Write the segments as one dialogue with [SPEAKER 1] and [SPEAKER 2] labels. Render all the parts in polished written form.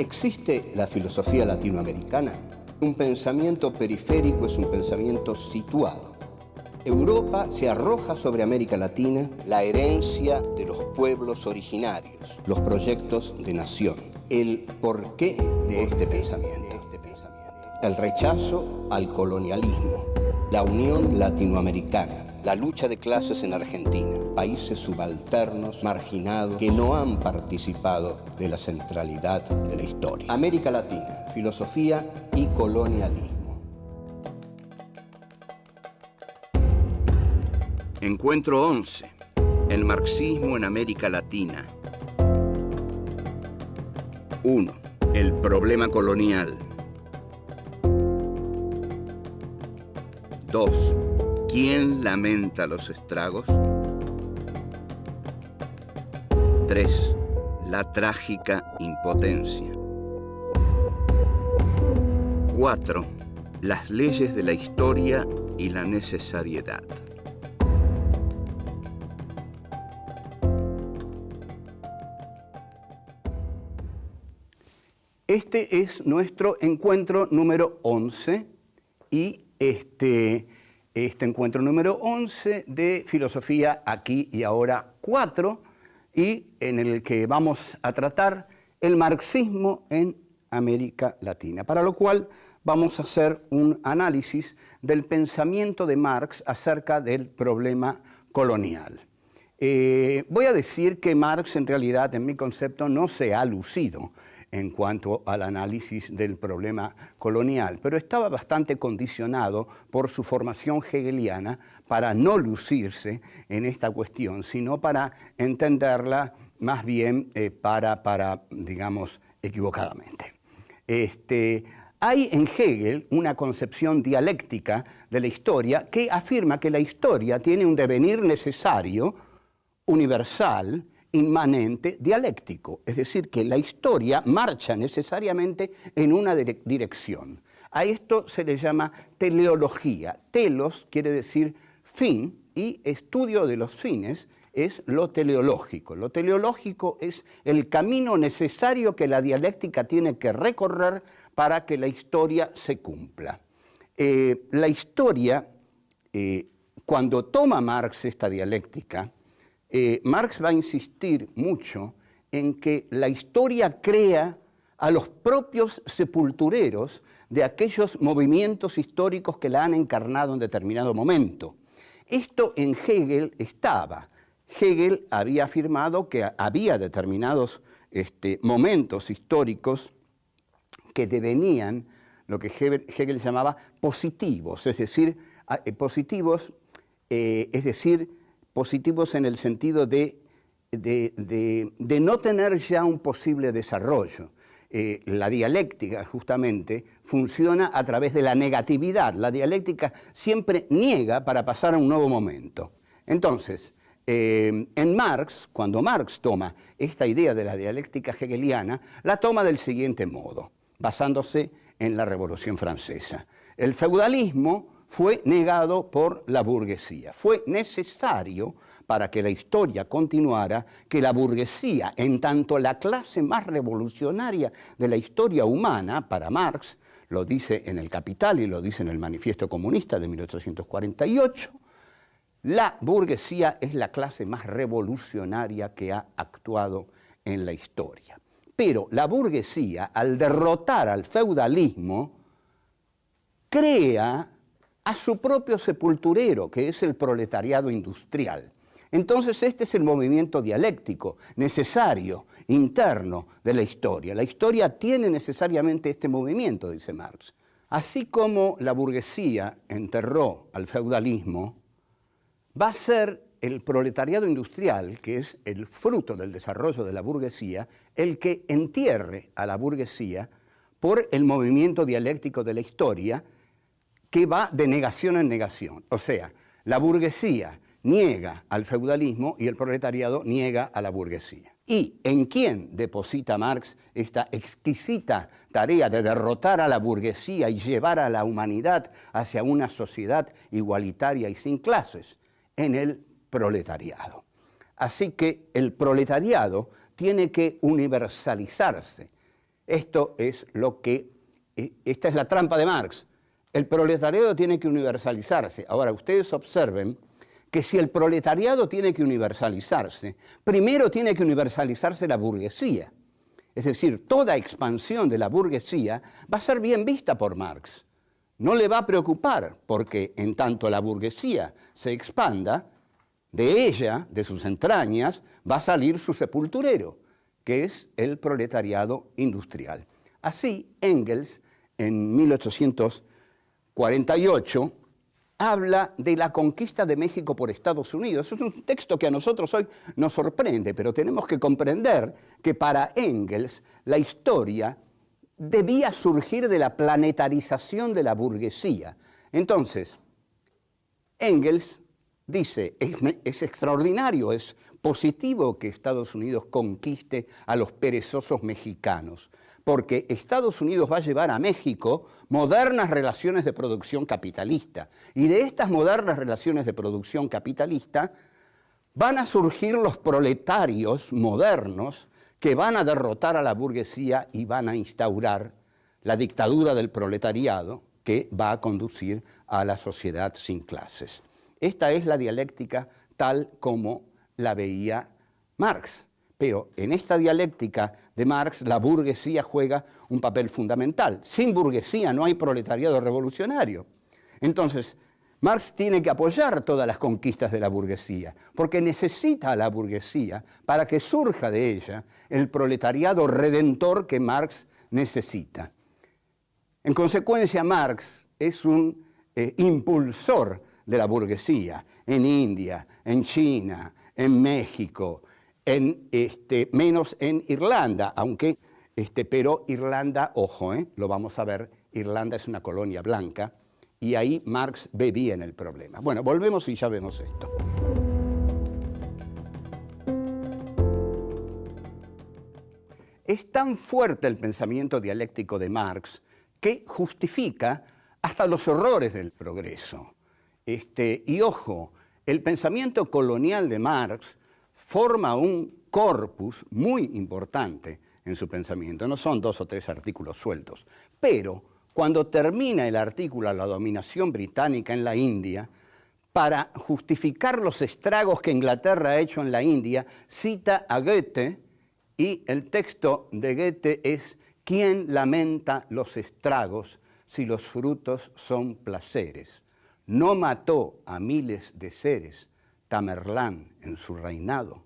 [SPEAKER 1] ¿Existe la filosofía latinoamericana? Un pensamiento periférico es un pensamiento situado. Europa se arroja sobre América Latina la herencia de los pueblos originarios, los proyectos de nación, el porqué de este pensamiento, el rechazo al colonialismo, la unión latinoamericana, la lucha de clases en Argentina, países subalternos, marginados, que no han participado de la centralidad de la historia. América Latina, filosofía y colonialismo. Encuentro 11. El marxismo en América Latina. 1. El problema colonial. 2. ¿Quién lamenta los estragos? 3. La trágica impotencia. 4. Las leyes de la historia y la necesariedad. Este es nuestro encuentro número 11 y este encuentro número 11 de Filosofía Aquí y Ahora 4 y en el que vamos a tratar el marxismo en América Latina, para lo cual vamos a hacer un análisis del pensamiento de Marx acerca del problema colonial. Voy a decir que Marx en realidad, en mi concepto, no se ha lucido en cuanto al análisis del problema colonial, pero estaba bastante condicionado por su formación hegeliana para no lucirse en esta cuestión, sino para entenderla más bien digamos, equivocadamente. Hay en Hegel una concepción dialéctica de la historia que afirma que la historia tiene un devenir necesario, universal, inmanente, dialéctico, es decir, que la historia marcha necesariamente en una dirección. A esto se le llama teleología. Telos quiere decir fin y estudio de los fines es lo teleológico. Lo teleológico es el camino necesario que la dialéctica tiene que recorrer para que la historia se cumpla. La historia, cuando toma Marx esta dialéctica, Marx va a insistir mucho en que la historia crea a los propios sepultureros de aquellos movimientos históricos que la han encarnado en determinado momento. Esto en Hegel estaba. Hegel había afirmado que había determinados momentos históricos que devenían lo que Hegel llamaba positivos, es decir, positivos en el sentido de no tener ya un posible desarrollo. La dialéctica, justamente, funciona a través de la negatividad. La dialéctica siempre niega para pasar a un nuevo momento. Entonces, en Marx, cuando Marx toma esta idea de la dialéctica hegeliana, la toma del siguiente modo, basándose en la Revolución Francesa. El feudalismo fue negado por la burguesía. Fue necesario, para que la historia continuara, que la burguesía, en tanto la clase más revolucionaria de la historia humana, para Marx, lo dice en El Capital y lo dice en el Manifiesto Comunista de 1848, la burguesía es la clase más revolucionaria que ha actuado en la historia. Pero la burguesía, al derrotar al feudalismo, crea a su propio sepulturero, que es el proletariado industrial. Entonces este es el movimiento dialéctico, necesario, interno de la historia. La historia tiene necesariamente este movimiento, dice Marx. Así como la burguesía enterró al feudalismo, va a ser el proletariado industrial, que es el fruto del desarrollo de la burguesía, el que entierre a la burguesía por el movimiento dialéctico de la historia, que va de negación en negación. O sea, la burguesía niega al feudalismo y el proletariado niega a la burguesía. ¿Y en quién deposita Marx esta exquisita tarea de derrotar a la burguesía y llevar a la humanidad hacia una sociedad igualitaria y sin clases? En el proletariado. Así que el proletariado tiene que universalizarse. Esto es esta es la trampa de Marx. El proletariado tiene que universalizarse. Ahora, ustedes observen que si el proletariado tiene que universalizarse, primero tiene que universalizarse la burguesía. Es decir, toda expansión de la burguesía va a ser bien vista por Marx. No le va a preocupar, porque en tanto la burguesía se expanda, de ella, de sus entrañas, va a salir su sepulturero, que es el proletariado industrial. Así, Engels, en 1848, habla de la conquista de México por Estados Unidos. Es un texto que a nosotros hoy nos sorprende, pero tenemos que comprender que para Engels la historia debía surgir de la planetarización de la burguesía. Entonces, Engels dice, es extraordinario, es positivo que Estados Unidos conquiste a los perezosos mexicanos, porque Estados Unidos va a llevar a México modernas relaciones de producción capitalista. Y de estas modernas relaciones de producción capitalista van a surgir los proletarios modernos que van a derrotar a la burguesía y van a instaurar la dictadura del proletariado que va a conducir a la sociedad sin clases. Esta es la dialéctica tal como la veía Marx. Pero en esta dialéctica de Marx, la burguesía juega un papel fundamental. Sin burguesía no hay proletariado revolucionario. Entonces, Marx tiene que apoyar todas las conquistas de la burguesía, porque necesita a la burguesía para que surja de ella el proletariado redentor que Marx necesita. En consecuencia, Marx es un impulsor de la burguesía en India, en China, en México, menos en Irlanda, aunque, pero Irlanda, ojo, lo vamos a ver, Irlanda es una colonia blanca y ahí Marx ve bien el problema. Bueno, volvemos y ya vemos esto. Es tan fuerte el pensamiento dialéctico de Marx que justifica hasta los horrores del progreso. Y ojo, el pensamiento colonial de Marx forma un corpus muy importante en su pensamiento. No son 2 o 3 artículos sueltos. Pero cuando termina el artículo a la dominación británica en la India, para justificar los estragos que Inglaterra ha hecho en la India, cita a Goethe, y el texto de Goethe es: ¿quién lamenta los estragos si los frutos son placeres? ¿No mató a miles de seres Tamerlán en su reinado?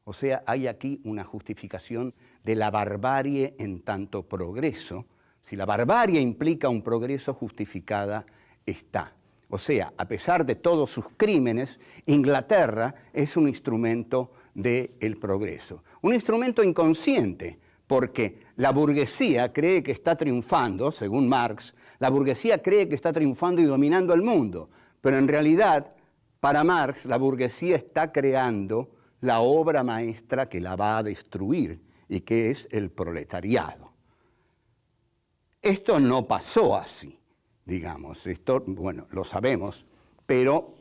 [SPEAKER 1] O sea, hay aquí una justificación de la barbarie en tanto progreso. Si la barbarie implica un progreso, justificada está. O sea, a pesar de todos sus crímenes, Inglaterra es un instrumento del progreso. Un instrumento inconsciente, porque la burguesía cree que está triunfando, según Marx, la burguesía cree que está triunfando y dominando el mundo, pero en realidad, para Marx, la burguesía está creando la obra maestra que la va a destruir y que es el proletariado. Esto no pasó así, digamos, esto, bueno, lo sabemos, pero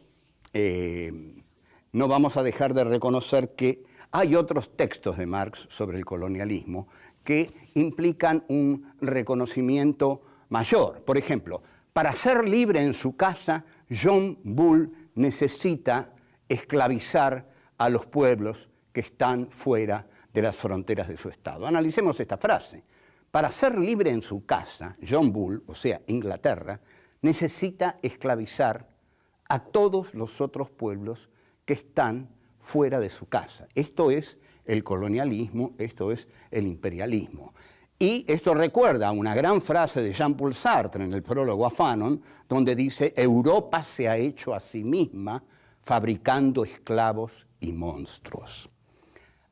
[SPEAKER 1] no vamos a dejar de reconocer que hay otros textos de Marx sobre el colonialismo que implican un reconocimiento mayor. Por ejemplo, para ser libre en su casa, John Bull necesita esclavizar a los pueblos que están fuera de las fronteras de su estado. Analicemos esta frase. Para ser libre en su casa, John Bull, o sea, Inglaterra, necesita esclavizar a todos los otros pueblos que están fuera de su casa. Esto es el colonialismo, esto es el imperialismo. Y esto recuerda una gran frase de Jean-Paul Sartre en el prólogo a Fanon, donde dice: Europa se ha hecho a sí misma fabricando esclavos y monstruos.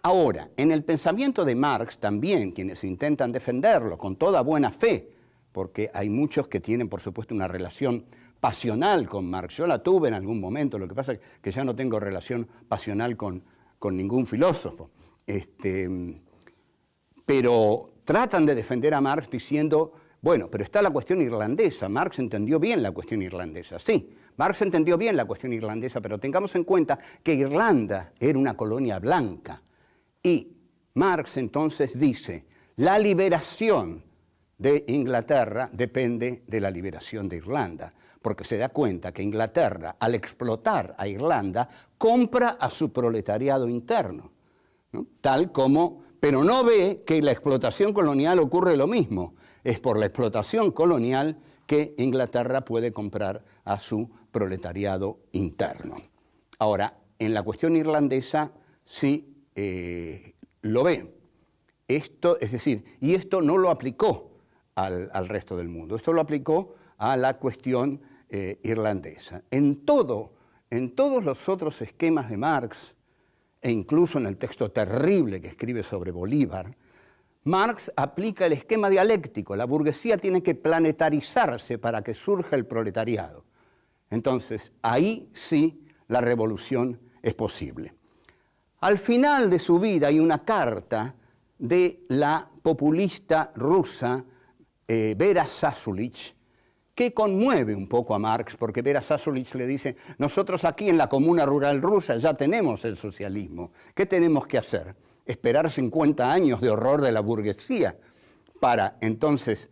[SPEAKER 1] Ahora, en el pensamiento de Marx también, quienes intentan defenderlo con toda buena fe, porque hay muchos que tienen, por supuesto, una relación pasional con Marx. Yo la tuve en algún momento, lo que pasa es que ya no tengo relación pasional con ningún filósofo. Pero tratan de defender a Marx diciendo, bueno, pero está la cuestión irlandesa. Marx entendió bien la cuestión irlandesa. Sí, Marx entendió bien la cuestión irlandesa, pero tengamos en cuenta que Irlanda era una colonia blanca. Y Marx entonces dice, La liberación de Inglaterra depende de la liberación de Irlanda, porque se da cuenta que Inglaterra, al explotar a Irlanda, compra a su proletariado interno, ¿no? Pero no ve que la explotación colonial ocurre lo mismo. Es por la explotación colonial que Inglaterra puede comprar a su proletariado interno. Ahora, en la cuestión irlandesa sí lo ve. Esto, es decir, y esto no lo aplicó al resto del mundo, esto lo aplicó a la cuestión irlandesa. En todos los otros esquemas de Marx, e incluso en el texto terrible que escribe sobre Bolívar, Marx aplica el esquema dialéctico. La burguesía tiene que planetarizarse para que surja el proletariado. Entonces, ahí sí la revolución es posible. Al final de su vida hay una carta de la populista rusa Vera Zasulich, que conmueve un poco a Marx, porque Vera Zasulich le dice, nosotros aquí en la comuna rural rusa ya tenemos el socialismo, ¿qué tenemos que hacer? ¿Esperar 50 años de horror de la burguesía para entonces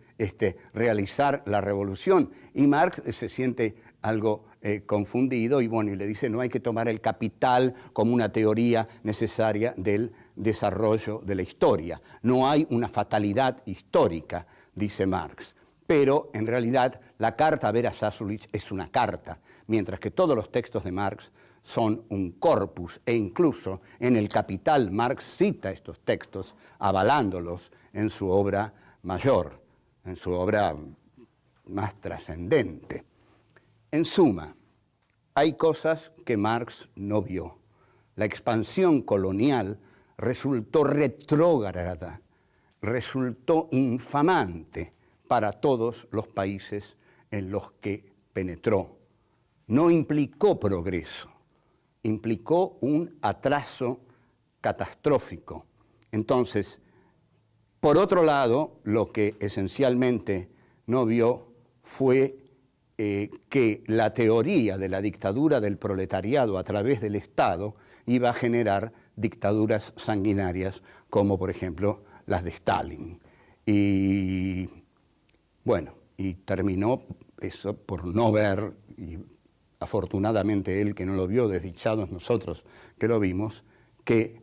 [SPEAKER 1] realizar la revolución? Y Marx se siente algo confundido y bueno, y le dice, no hay que tomar el capital como una teoría necesaria del desarrollo de la historia. No hay una fatalidad histórica, dice Marx. Pero en realidad la carta a Vera Zasulich es una carta, mientras que todos los textos de Marx son un corpus, e incluso en el Capital Marx cita estos textos avalándolos en su obra mayor, en su obra más trascendente. En suma, hay cosas que Marx no vio. La expansión colonial resultó retrógrada, resultó infamante para todos los países en los que penetró. No implicó progreso, implicó un atraso catastrófico. Entonces, por otro lado, lo que esencialmente no vio fue que la teoría de la dictadura del proletariado a través del Estado iba a generar dictaduras sanguinarias como, por ejemplo, las de Stalin. Y bueno, y terminó eso por no ver, y afortunadamente él que no lo vio, desdichados nosotros que lo vimos, que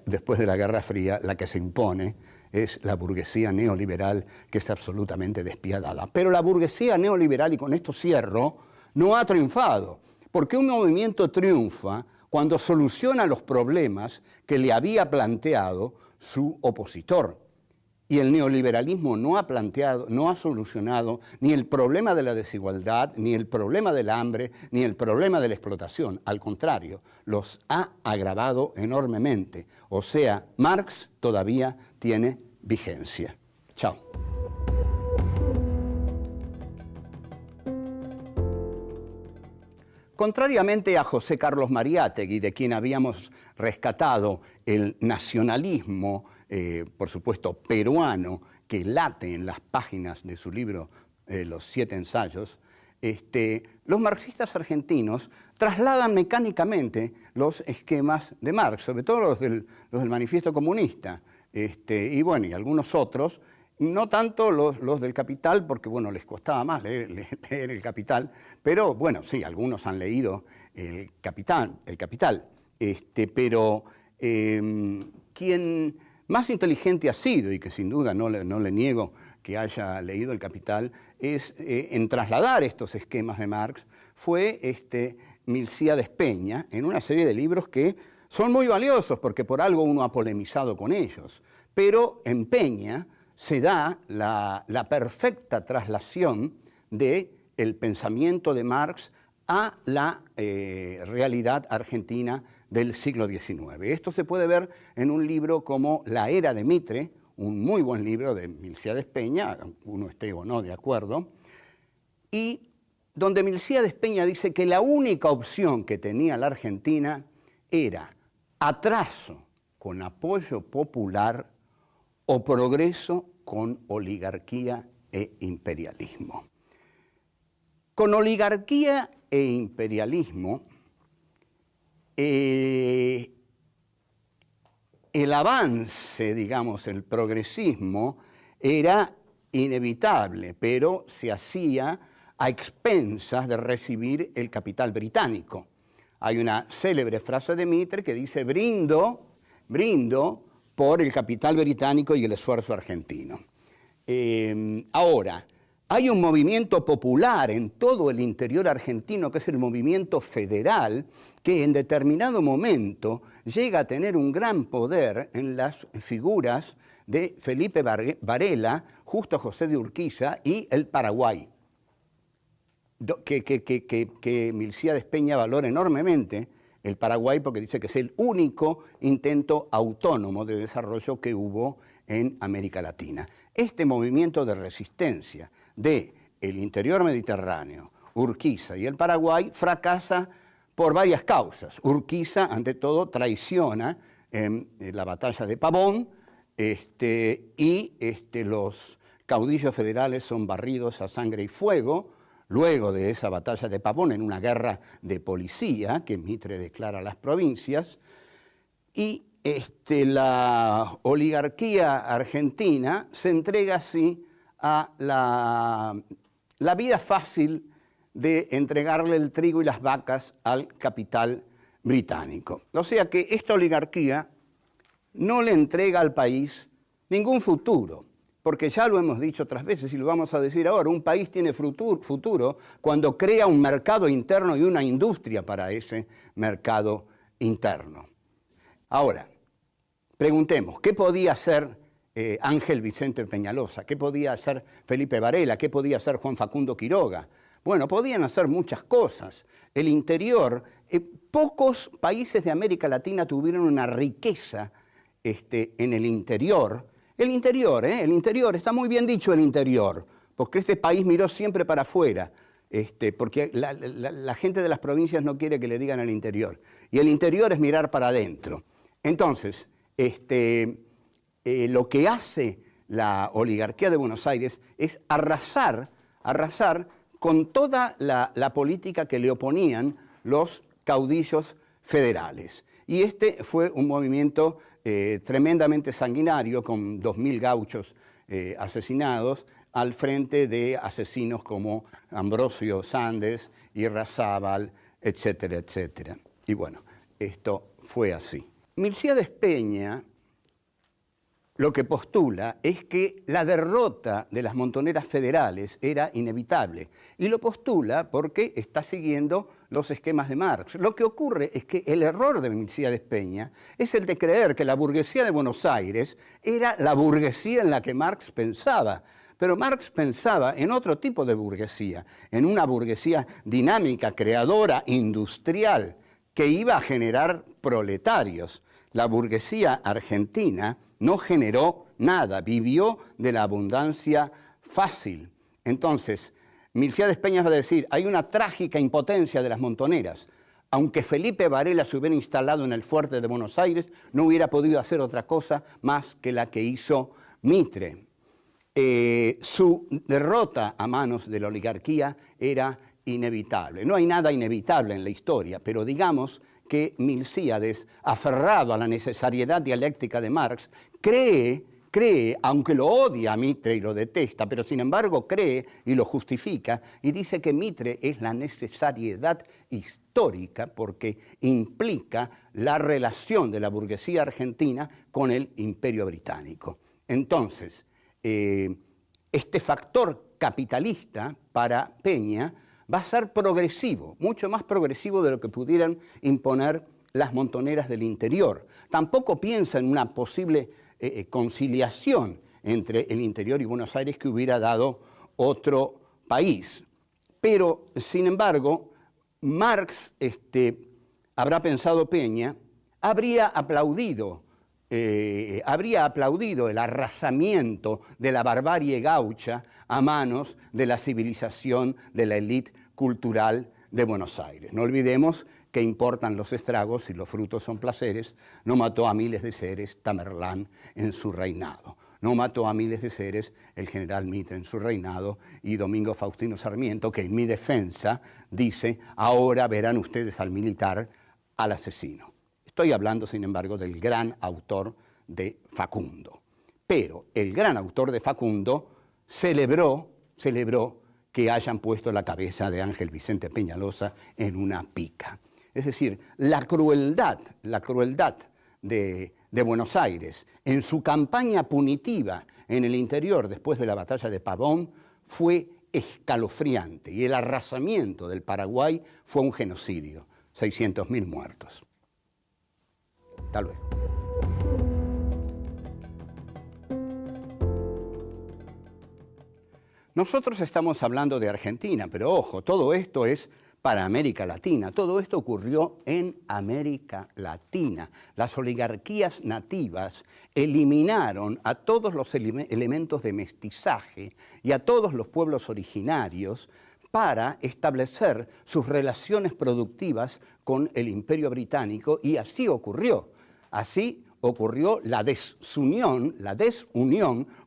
[SPEAKER 1] después de la Guerra Fría la que se impone es la burguesía neoliberal, que es absolutamente despiadada. Pero la burguesía neoliberal, y con esto cierro, no ha triunfado, porque un movimiento triunfa cuando soluciona los problemas que le había planteado su opositor. Y el neoliberalismo no ha solucionado ni el problema de la desigualdad, ni el problema del hambre, ni el problema de la explotación. Al contrario, los ha agravado enormemente. O sea, Marx todavía tiene vigencia. Chao. Contrariamente a José Carlos Mariátegui, de quien habíamos rescatado el nacionalismo, por supuesto, peruano, que late en las páginas de su libro Los 7 ensayos, los marxistas argentinos trasladan mecánicamente los esquemas de Marx, sobre todo los del Manifiesto Comunista, y bueno, y algunos otros, no tanto los del Capital, porque bueno, les costaba más leer el Capital, pero bueno, sí, algunos han leído el Capital, pero quien más inteligente ha sido, y que sin duda no le niego que haya leído el Capital, es en trasladar estos esquemas de Marx, fue Milcíades Peña, en una serie de libros que son muy valiosos, porque por algo uno ha polemizado con ellos, pero en Peña se da la perfecta traslación del pensamiento de Marx a la realidad argentina del siglo XIX. Esto se puede ver en un libro como La Era de Mitre, un muy buen libro de Milcíades Peña, uno esté o no de acuerdo, y donde Milcíades Peña dice que la única opción que tenía la Argentina era atraso con apoyo popular o progreso con oligarquía e imperialismo. Con oligarquía e imperialismo, en el avance, digamos, el progresismo era inevitable, pero se hacía a expensas de recibir el capital británico. Hay una célebre frase de Mitre que dice: brindo por el capital británico y el esfuerzo argentino. Ahora, hay un movimiento popular en todo el interior argentino, que es el movimiento federal, que en determinado momento llega a tener un gran poder en las figuras de Felipe Varela, Justo José de Urquiza y el Paraguay, que Milcíades Peña valora enormemente el Paraguay porque dice que es el único intento autónomo de desarrollo que hubo en América Latina. Este movimiento de resistencia del interior mediterráneo, Urquiza y el Paraguay fracasa por varias causas. Urquiza, ante todo, traiciona en la batalla de Pavón, y los caudillos federales son barridos a sangre y fuego. Luego de esa batalla de Pavón, en una guerra de policía que Mitre declara a las provincias, y la oligarquía argentina se entrega así a la vida fácil de entregarle el trigo y las vacas al capital británico. O sea que esta oligarquía no le entrega al país ningún futuro, porque ya lo hemos dicho otras veces y lo vamos a decir ahora: un país tiene futuro cuando crea un mercado interno y una industria para ese mercado interno. Ahora, preguntemos, ¿qué podía hacer Ángel Vicente Peñalosa? ¿Qué podía hacer Felipe Varela? ¿Qué podía hacer Juan Facundo Quiroga? Bueno, podían hacer muchas cosas. El interior, pocos países de América Latina tuvieron una riqueza en el interior. El interior, está muy bien dicho el interior, porque este país miró siempre para afuera, porque la gente de las provincias no quiere que le digan el interior. Y el interior es mirar para adentro. Entonces, lo que hace la oligarquía de Buenos Aires es arrasar con toda la política que le oponían los caudillos federales. Y fue un movimiento tremendamente sanguinario, con 2.000 gauchos asesinados, al frente de asesinos como Ambrosio Sandes, Irrazábal, etcétera, etcétera. Y bueno, esto fue así. Milcíades Peña lo que postula es que la derrota de las montoneras federales era inevitable, y lo postula porque está siguiendo los esquemas de Marx. Lo que ocurre es que el error de Milcíades Peña es el de creer que la burguesía de Buenos Aires era la burguesía en la que Marx pensaba. Pero Marx pensaba en otro tipo de burguesía, en una burguesía dinámica, creadora, industrial, que iba a generar proletarios. La burguesía argentina no generó nada, vivió de la abundancia fácil. Entonces, Milcíades Peña va a decir: hay una trágica impotencia de las montoneras. Aunque Felipe Varela se hubiera instalado en el fuerte de Buenos Aires, no hubiera podido hacer otra cosa más que la que hizo Mitre. Su derrota a manos de la oligarquía era inevitable. No hay nada inevitable en la historia, pero digamos que Milcíades, aferrado a la necesariedad dialéctica de Marx, cree, aunque lo odia a Mitre y lo detesta, pero sin embargo cree y lo justifica, y dice que Mitre es la necesariedad histórica porque implica la relación de la burguesía argentina con el Imperio Británico. Entonces, este factor capitalista para Peña va a ser progresivo, mucho más progresivo de lo que pudieran imponer las montoneras del interior. Tampoco piensa en una posible conciliación entre el interior y Buenos Aires que hubiera dado otro país. Pero, sin embargo, Marx, habrá pensado Peña, habría aplaudido el arrasamiento de la barbarie gaucha a manos de la civilización de la élite cultural de Buenos Aires. No olvidemos que importan los estragos y los frutos son placeres. No mató a miles de seres Tamerlán en su reinado. No mató a miles de seres el general Mitre en su reinado, y Domingo Faustino Sarmiento, que en mi defensa dice: ahora verán ustedes al militar, al asesino. Estoy hablando, sin embargo, del gran autor de Facundo. Pero el gran autor de Facundo celebró que hayan puesto la cabeza de Ángel Vicente Peñalosa en una pica. Es decir, la crueldad de Buenos Aires en su campaña punitiva en el interior después de la batalla de Pavón fue escalofriante y el arrasamiento del Paraguay fue un genocidio, 600.000 muertos. Hasta luego. Nosotros estamos hablando de Argentina, pero ojo, todo esto es para América Latina. Todo esto ocurrió en América Latina. Las oligarquías nativas eliminaron a todos los elementos de mestizaje y a todos los pueblos originarios para establecer sus relaciones productivas con el Imperio Británico, y así ocurrió. Así ocurrió la desunión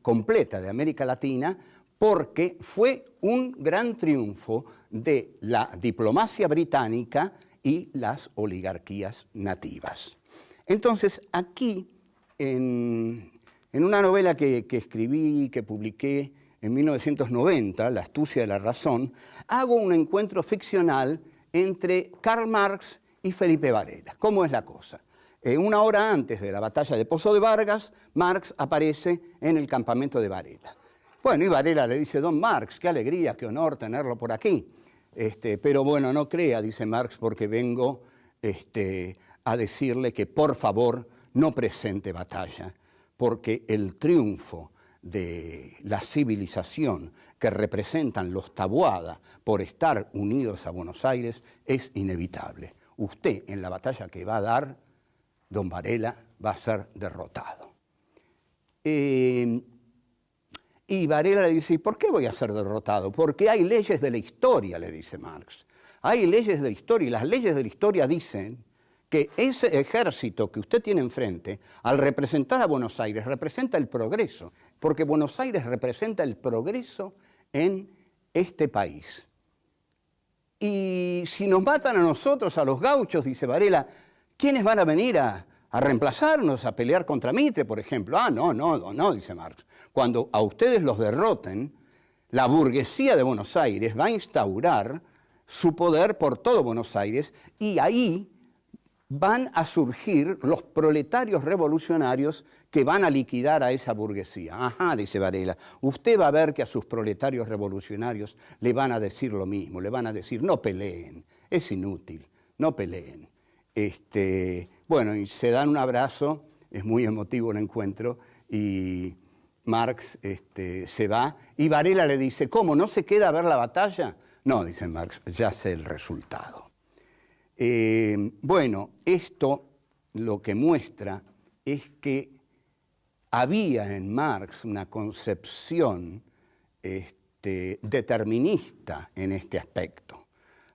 [SPEAKER 1] completa de América Latina, porque fue un gran triunfo de la diplomacia británica y las oligarquías nativas. Entonces, aquí, en una novela que escribí, que publiqué en 1990, La astucia de la razón, hago un encuentro ficcional entre Karl Marx y Felipe Varela. ¿Cómo es la cosa? Una hora antes de la batalla de Pozo de Vargas, Marx aparece en el campamento de Varela. Bueno, y Varela le dice: don Marx, qué alegría, qué honor tenerlo por aquí. Pero bueno, no crea, dice Marx, porque vengo a decirle que por favor no presente batalla, porque el triunfo de la civilización que representan los Taboada por estar unidos a Buenos Aires es inevitable. Usted, en la batalla que va a dar, don Varela, va a ser derrotado. Y Varela le dice: ¿y por qué voy a ser derrotado? Porque hay leyes de la historia, le dice Marx. Hay leyes de la historia, y las leyes de la historia dicen que ese ejército que usted tiene enfrente, al representar a Buenos Aires, representa el progreso, porque Buenos Aires representa el progreso en este país. Y si nos matan a nosotros, a los gauchos, dice Varela, ¿quiénes van a venir a reemplazarnos, a pelear contra Mitre, por ejemplo? Ah, no, dice Marx. Cuando a ustedes los derroten, la burguesía de Buenos Aires va a instaurar su poder por todo Buenos Aires, y ahí van a surgir los proletarios revolucionarios que van a liquidar a esa burguesía. Ajá, dice Varela, usted va a ver que a sus proletarios revolucionarios le van a decir lo mismo, le van a decir: no peleen, es inútil, no peleen. Bueno, y se dan un abrazo, es muy emotivo el encuentro, y Marx se va, y Varela le dice: ¿cómo, no se queda a ver la batalla? No, dice Marx, ya sé el resultado. Bueno, esto lo que muestra es que había en Marx una concepción determinista en este aspecto.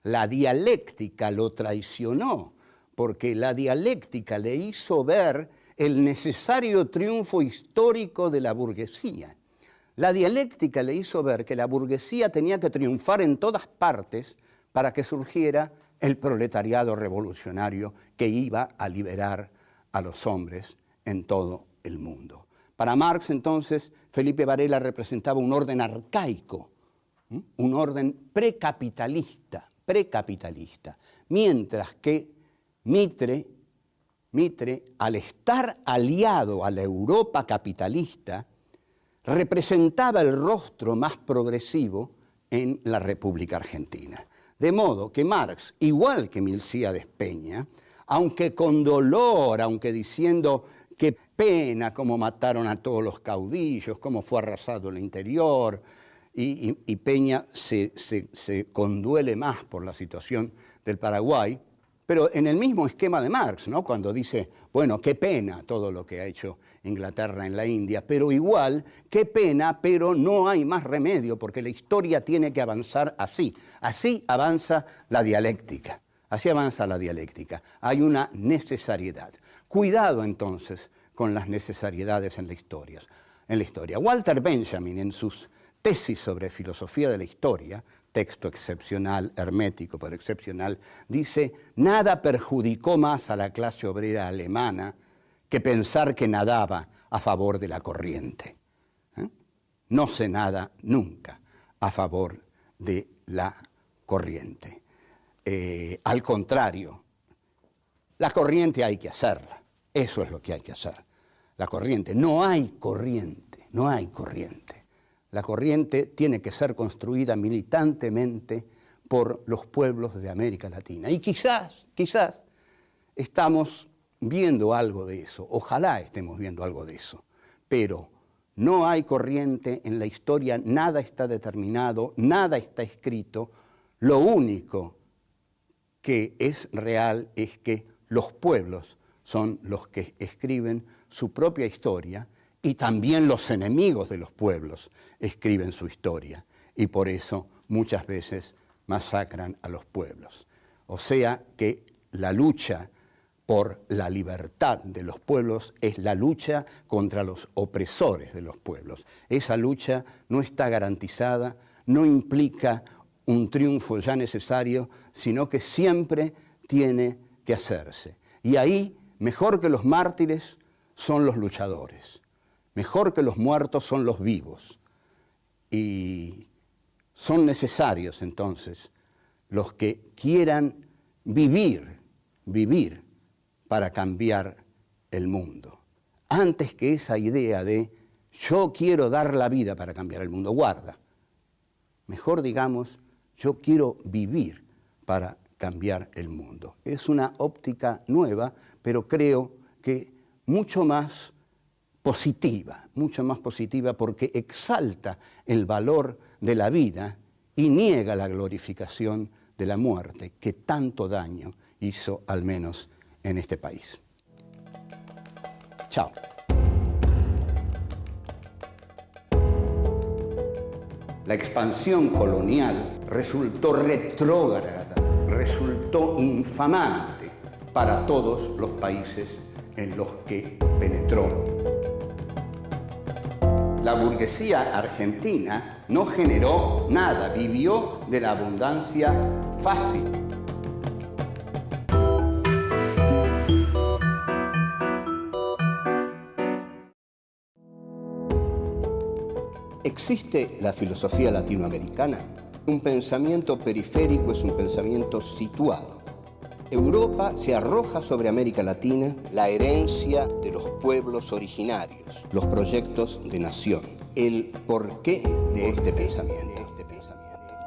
[SPEAKER 1] La dialéctica lo traicionó, porque la dialéctica le hizo ver el necesario triunfo histórico de la burguesía. La dialéctica le hizo ver que la burguesía tenía que triunfar en todas partes para que surgiera el proletariado revolucionario que iba a liberar a los hombres en todo el mundo. Para Marx, entonces, Felipe Varela representaba un orden arcaico, un orden precapitalista, mientras que Mitre, al estar aliado a la Europa capitalista, representaba el rostro más progresivo en la República Argentina. De modo que Marx, igual que Milcíades Peña, aunque con dolor, aunque diciendo qué pena cómo mataron a todos los caudillos, cómo fue arrasado el interior, y Peña se conduele más por la situación del Paraguay, pero en el mismo esquema de Marx, ¿no? Cuando dice, bueno, qué pena todo lo que ha hecho Inglaterra en la India, pero igual, qué pena, pero no hay más remedio, porque la historia tiene que avanzar así. Así avanza la dialéctica. Así avanza la dialéctica. Hay una necesariedad. Cuidado, entonces, con las necesariedades en la historia. Walter Benjamin, en sus tesis sobre filosofía de la historia, texto excepcional, hermético pero excepcional, dice: nada perjudicó más a la clase obrera alemana que pensar que nadaba a favor de la corriente. No se nada nunca a favor de la corriente. Al contrario, la corriente hay que hacerla. Eso es lo que hay que hacer. La corriente. No hay corriente, no hay corriente. La corriente tiene que ser construida militantemente por los pueblos de América Latina. Y quizás estamos viendo algo de eso. Ojalá estemos viendo algo de eso. Pero no hay corriente en la historia, nada está determinado, nada está escrito. Lo único que es real es que los pueblos son los que escriben su propia historia y también los enemigos de los pueblos escriben su historia y por eso muchas veces masacran a los pueblos. O sea que la lucha por la libertad de los pueblos es la lucha contra los opresores de los pueblos. Esa lucha no está garantizada, no implica un triunfo ya necesario, sino que siempre tiene que hacerse. Y ahí, mejor que los mártires, son los luchadores. Mejor que los muertos son los vivos. Y son necesarios, entonces, los que quieran vivir para cambiar el mundo. Antes que esa idea de yo quiero dar la vida para cambiar el mundo, guarda. Mejor digamos, yo quiero vivir para cambiar el mundo. Es una óptica nueva, pero creo que mucho más positiva porque exalta el valor de la vida y niega la glorificación de la muerte que tanto daño hizo al menos en este país. Chao. La expansión colonial resultó retrógrada, resultó infamante para todos los países en los que penetró. La burguesía argentina no generó nada, vivió de la abundancia fácil. ¿Existe la filosofía latinoamericana? Un pensamiento periférico es un pensamiento situado. Europa se arroja sobre América Latina la herencia de los pueblos originarios, los proyectos de nación, el porqué de este pensamiento,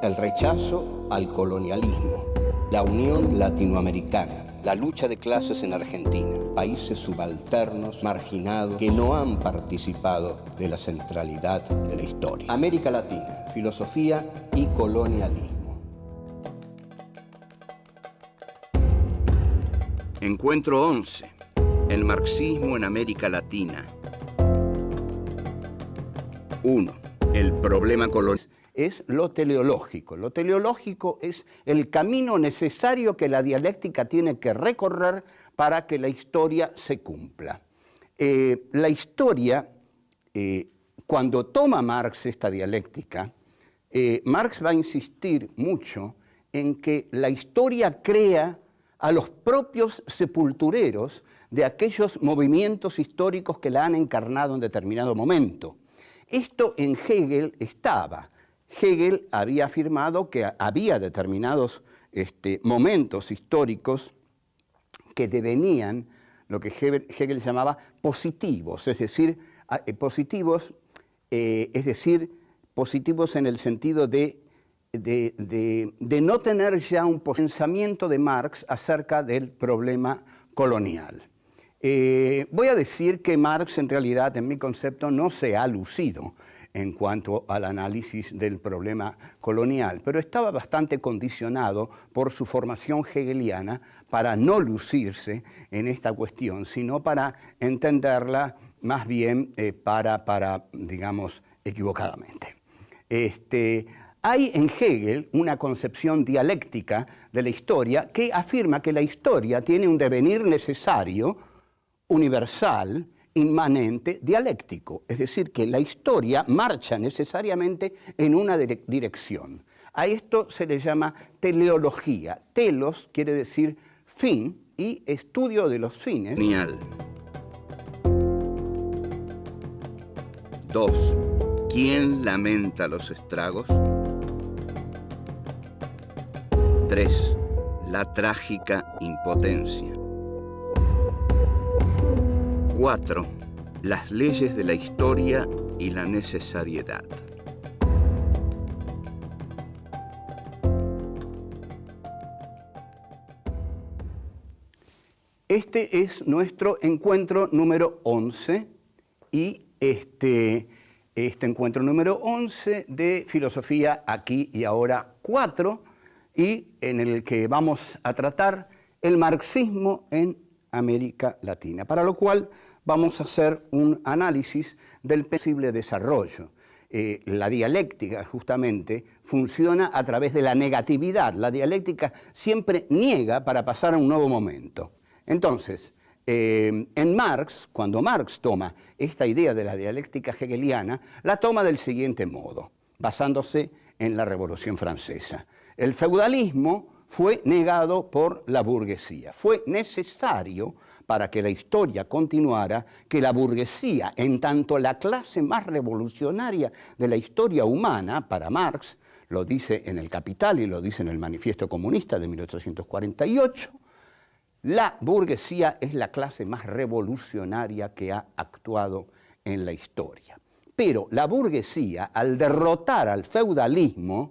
[SPEAKER 1] el rechazo al colonialismo, la unión latinoamericana, la lucha de clases en Argentina, países subalternos, marginados, que no han participado de la centralidad de la historia. América Latina, filosofía y colonialismo. Encuentro 11. El marxismo en América Latina. 1. El problema colonial. Es lo teleológico. Lo teleológico es el camino necesario que la dialéctica tiene que recorrer para que la historia se cumpla. La historia, cuando toma Marx esta dialéctica, Marx va a insistir mucho en que la historia crea a los propios sepultureros de aquellos movimientos históricos que la han encarnado en determinado momento. Esto en Hegel estaba. Hegel había afirmado que había determinados momentos históricos que devenían lo que Hegel llamaba positivos, es decir, positivos en el sentido de no tener ya un pensamiento de Marx acerca del problema colonial. Voy a decir que Marx en realidad, en mi concepto, no se ha lucido en cuanto al análisis del problema colonial, pero estaba bastante condicionado por su formación hegeliana para no lucirse en esta cuestión, sino para entenderla más bien digamos, equivocadamente. Hay en Hegel una concepción dialéctica de la historia que afirma que la historia tiene un devenir necesario, universal, inmanente dialéctico, es decir, que la historia marcha necesariamente en una dirección. A esto se le llama teleología. Telos quiere decir fin y estudio de los fines.
[SPEAKER 2] Genial. 2. ¿Quién lamenta los estragos? 3. La trágica impotencia. 4. Las leyes de la historia y la necesariedad.
[SPEAKER 1] Este es nuestro encuentro número 11 y este encuentro número 11 de Filosofía Aquí y Ahora 4 y en el que vamos a tratar el marxismo en América Latina, para lo cual vamos a hacer un análisis del posible desarrollo. La dialéctica, justamente, funciona a través de la negatividad. La dialéctica siempre niega para pasar a un nuevo momento. Entonces, en Marx, cuando Marx toma esta idea de la dialéctica hegeliana, la toma del siguiente modo, basándose en la Revolución Francesa. El feudalismo fue negado por la burguesía. Fue necesario, para que la historia continuara, que la burguesía, en tanto la clase más revolucionaria de la historia humana, para Marx, lo dice en El Capital y lo dice en el Manifiesto Comunista de 1848, la burguesía es la clase más revolucionaria que ha actuado en la historia. Pero la burguesía, al derrotar al feudalismo,